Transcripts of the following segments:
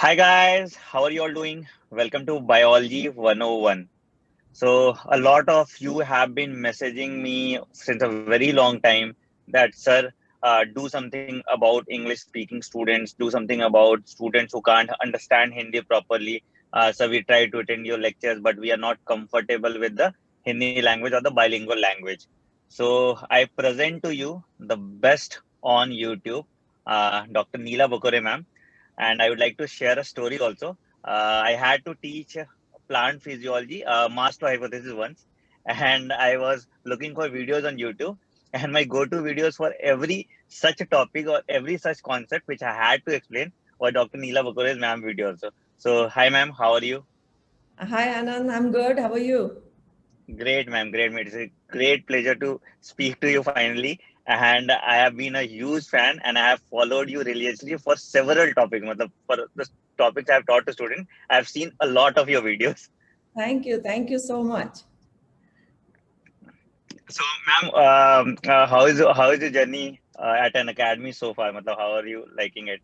Hi guys, how are you all doing? Welcome to Biology 101. So, a lot of you have been messaging me since a very long time that, sir, do something about English speaking students, do something about students who can't understand Hindi properly. So, we try to attend your lectures, but we are not comfortable with the Hindi language or the bilingual language. So, I present to you the best on YouTube, Dr. Neela Bokore ma'am, and I would like to share a story also. I had to teach plant physiology, master hypothesis once, and I was looking for videos on YouTube, and my go-to videos for every such a topic or every such concept which I had to explain were Dr. Neela Bakore's ma'am videos. So, hi ma'am, how are you? Hi, Anand. I'm good. How are you? Great, ma'am. Great, ma'am. It's a great pleasure to speak to you finally. And I have been a huge fan and I have followed you religiously for several topics. matlab, For the topics I have taught to students, I have seen a lot of your videos. Thank you. Thank you so much. So, ma'am, how is your journey at an academy so far? Matlab, how are you liking it?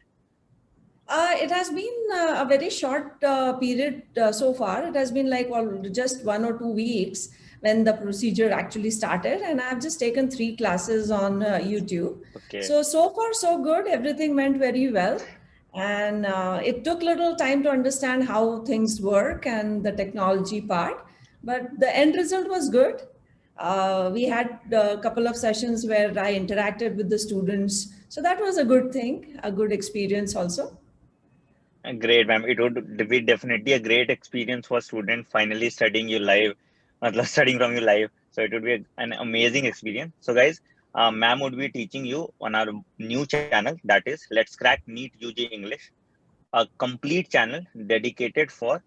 It has been a very short period so far. It has been like just 1 or 2 weeks when the procedure actually started, and I've just taken 3 classes on YouTube. Okay. So far, so good. Everything went very well, and it took little time to understand how things work and the technology part, but the end result was good. We had a couple of sessions where I interacted with the students, so that was a good thing, a good experience also. Great, ma'am. It would be definitely a great experience for students finally studying you live, studying from you live. So it would be an amazing experience. So, guys, ma'am would be teaching you on our new channel that is Let's Crack NEET UG English, a complete channel dedicated for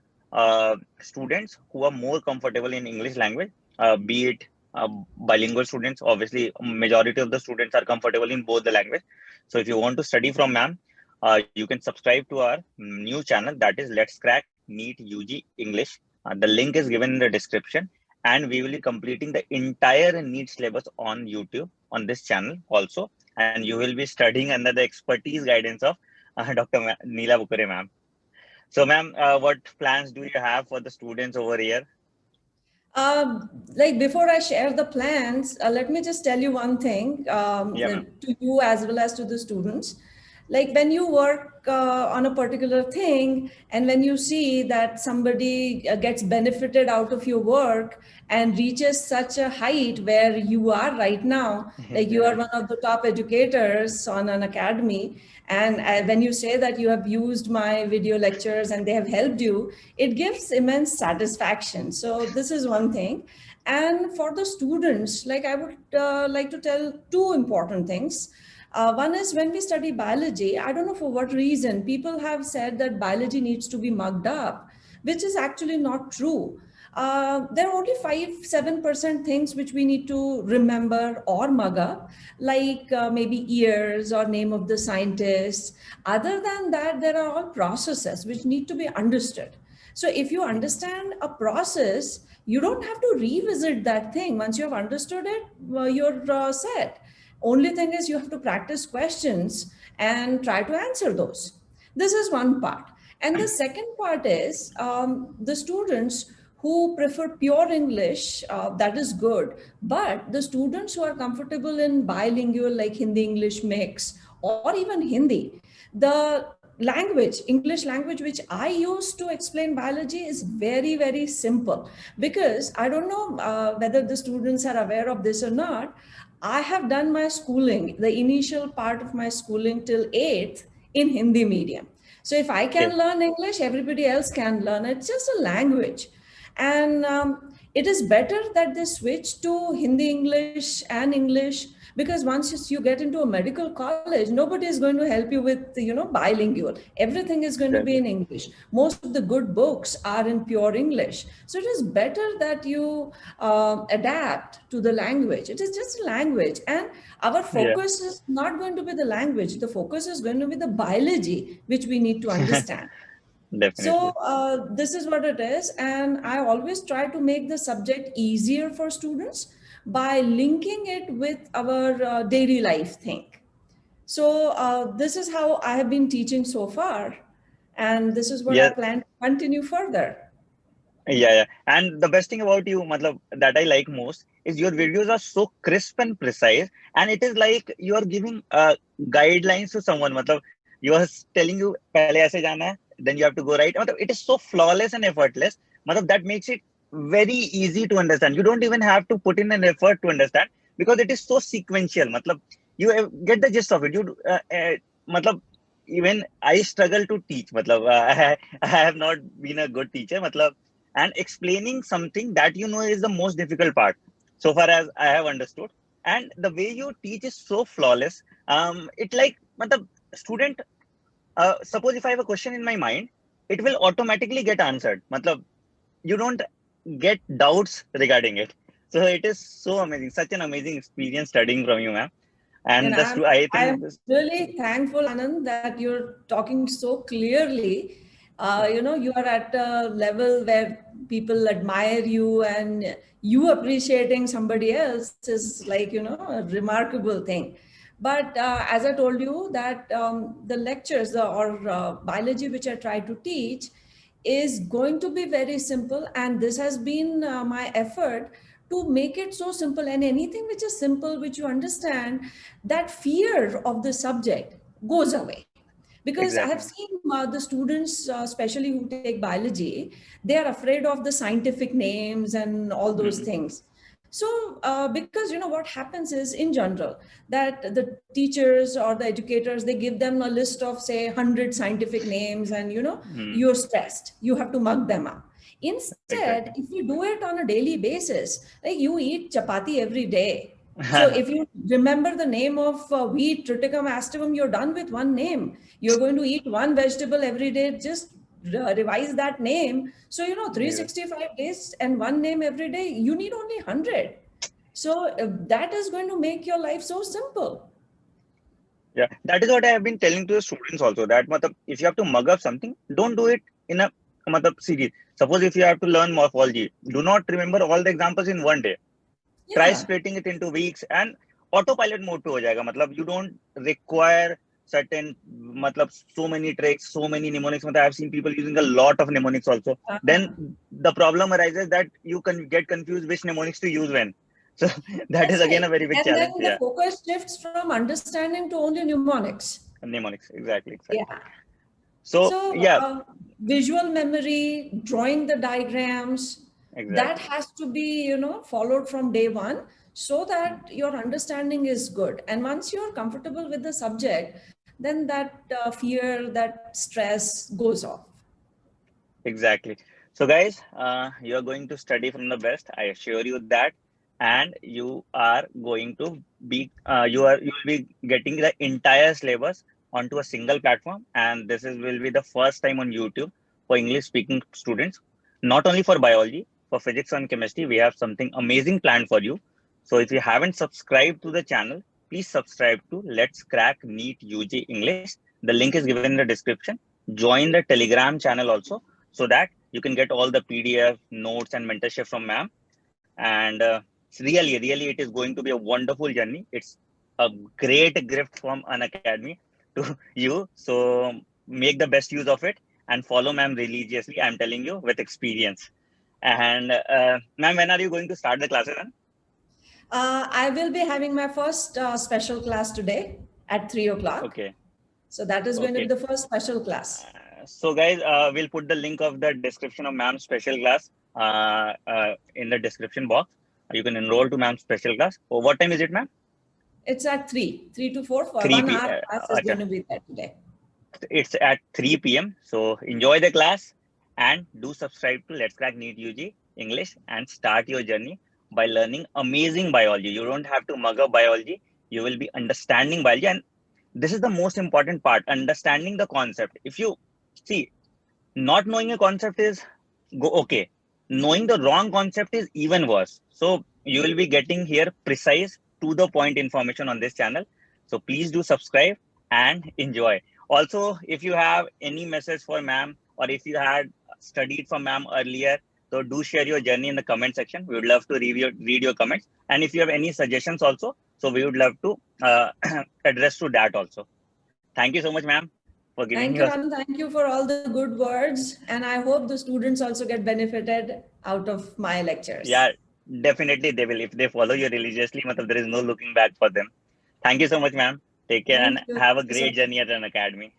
students who are more comfortable in English language, be it bilingual students. Obviously, majority of the students are comfortable in both the language. So, if you want to study from ma'am, you can subscribe to our new channel that is Let's Crack NEET UG English. The link is given in the description, and we will be completing the entire NEET syllabus on YouTube on this channel also, and you will be studying under the expertise guidance of Dr. Neela Bukure, ma'am. So, ma'am, what plans do you have for the students over here? Like before I share the plans, let me just tell you one thing Yeah, ma'am. to you as well as to the students. Like when you work on a particular thing and when you see that somebody gets benefited out of your work and reaches such a height where you are right now, like you are Yeah, one of the top educators on an academy, and when you say that you have used my video lectures and they have helped you, it gives immense satisfaction. So this is one thing. And for the students, like I would like to tell two important things. One is when we study biology, I don't know for what reason, people have said that biology needs to be mugged up, which is actually not true. There are only 5-7% things which we need to remember or mug up, like maybe years or name of the scientist. Other than that, there are all processes which need to be understood. So if you understand a process, you don't have to revisit that thing. Once you have understood it, you're set. Only thing is you have to practice questions and try to answer those. This is one part. And the second part is the students who prefer pure English, that is good. But the students who are comfortable in bilingual, like Hindi English mix, or even Hindi, the language, English language, which I use to explain biology is very, very simple. Because I don't know whether the students are aware of this or not. I have done my schooling, the initial part of my schooling till 8th in Hindi medium. So if I okay. can learn English, everybody else can learn. It's just a language. And it is better that they switch to Hindi English and English, because once you get into a medical college, nobody is going to help you with bilingual. Everything is going to be Exactly. in English. Most of the good books are in pure English. So it is better that you adapt to the language. It is just a language, and our Yeah, focus is not going to be the language. The focus is going to be the biology which we need to understand. So definitely. this is what it is, and I always try to make the subject easier for students by linking it with our daily life thing. So this is how I have been teaching so far, And this is what I Yeah, plan to continue further. yeah. And the best thing about you, matlab, that I like most is your videos are so crisp and precise, and it is like you are giving guidelines to someone. Matlab, you are telling you पहले ऐसे जाना है, then you have to go right. matlab, it is so flawless and effortless. matlab, that makes it very easy to understand. You don't even have to put in an effort to understand because it is so sequential. matlab, you get the gist of it. matlab, even I struggle to teach. matlab, I have not been a good teacher. matlab, and explaining something that you know is the most difficult part so far as I have understood. And the way you teach is so flawless. It like the student, suppose if I have a question in my mind, it will automatically get answered. matlab, you don't get doubts regarding it. So it is so amazing, such an amazing experience studying from you, ma'am. And And I think I'm really thankful, Anand, that you're talking so clearly. You are at a level where people admire you, and you appreciating somebody else is like, a remarkable thing. But as I told you, that the lectures or biology which I try to teach is going to be very simple. And this has been my effort to make it so simple. And anything which is simple, which you understand, that fear of the subject goes away. Because I have exactly. seen the students, especially who take biology, they are afraid of the scientific names and all those Mhm. things. So, because what happens is in general that the teachers or the educators, they give them a list of say 100 scientific names, and Mhm. you're stressed. You have to mug them up. Instead, Exactly. if you do it on a daily basis, like you eat chapati every day. So if you remember the name of wheat, triticum aestivum, you're done with one name. You're going to eat one vegetable every day. Just revise that name. So, Yeah. 365 days and one name every day, you need only 100. So that is going to make your life so simple. Yeah, that is what I have been telling to the students also. That matlab, if you have to mug up something, don't do it in a matlab, series. Suppose if you have to learn morphology, do not remember all the examples in one day. Try Yeah. splitting it into weeks and autopilot mode पे हो जाएगा. matlab, you don't require certain matlab, so many tricks, so many mnemonics. matlab, I've seen people using a lot of mnemonics also. Then Uh, the problem arises that you can get confused which mnemonics to use when. So that is that's again right. a very big And then challenge. the Yeah, focus shifts from understanding to only mnemonics. mnemonics. Exactly, exactly. Yeah. So So, yeah, visual memory, drawing the diagrams, that exactly. has to be, followed from day one so that your understanding is good. And once you're comfortable with the subject, then that fear, that stress goes off. Exactly. So, guys, you are going to study from the best. I assure you that, and you are going to be you will be getting the entire syllabus onto a single platform, and this is will be the first time on YouTube for English speaking students. Not only for biology, for physics and chemistry, we have something amazing planned for you. So, if you haven't subscribed to the channel, please subscribe to Let's Crack NEET UG English. The link is given in the description. Join the Telegram channel also so that you can get all the PDF notes and mentorship from ma'am. And really, it is going to be a wonderful journey. It's a great gift from an academy to you. So make the best use of it and follow ma'am religiously. I'm telling you with experience. And ma'am, when are you going to start the classes? Then? I will be having my first special class today at 3 o'clock. Okay, So that is going to be okay. the first special class. So guys, we'll put the link of the description of ma'am's special class in the description box. You can enroll to ma'am's special class. Oh, what time is it, ma'am? It's at 3 to 4 for 3 1 p. hour class is going Acha. to be there today. It's at 3 p.m. So enjoy the class and do subscribe to Let's Crack NEET UG English and start your journey by learning amazing biology. You don't have to mug up biology. You will be understanding biology. And this is the most important part, understanding the concept. If you see, not knowing a concept is go okay. Knowing the wrong concept is even worse. So you will be getting here precise to the point information on this channel. So please do subscribe and enjoy. Also, if you have any message for ma'am or if you had studied from ma'am earlier, so do share your journey in the comment section. We would love to read your comments. And if you have any suggestions also, so we would love to address to that also. Thank you so much, ma'am, for giving Thank you, Anand. Thank you for all the good words. And I hope the students also get benefited out of my lectures. Yeah, definitely they will. If they follow you religiously, there is no looking back for them. Thank you so much, ma'am. Take care Thank and you. have a Thank you so great journey at an academy.